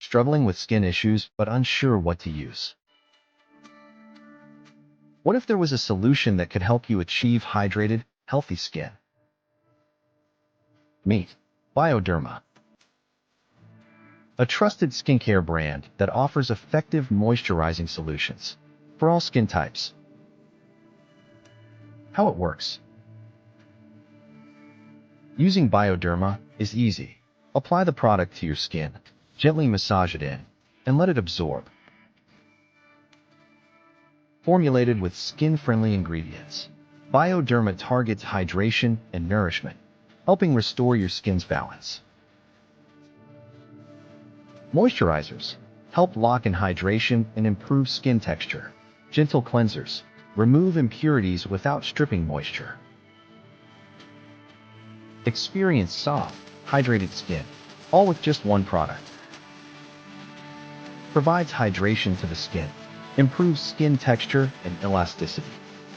Struggling with skin issues but unsure what to use? What if there was a solution that could help you achieve hydrated, healthy skin? Meet Bioderma, a trusted skincare brand that offers effective moisturizing solutions for all skin types. How it works. Using Bioderma is easy. Apply the product to your skin, gently massage it in, and let it absorb. Formulated with skin-friendly ingredients, Bioderma targets hydration and nourishment, helping restore your skin's balance. Moisturizers help lock in hydration and improve skin texture. Gentle cleansers remove impurities without stripping moisture. Experience soft, hydrated skin, all with just one product. Provides hydration to the skin, improves skin texture and elasticity,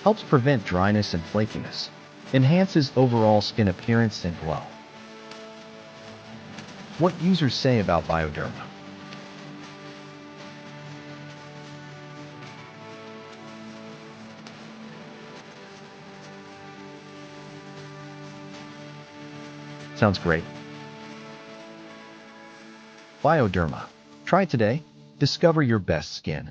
helps prevent dryness and flakiness, enhances overall skin appearance and glow. What users say about Bioderma. Sounds great. Bioderma. Try it today. Discover your best skin.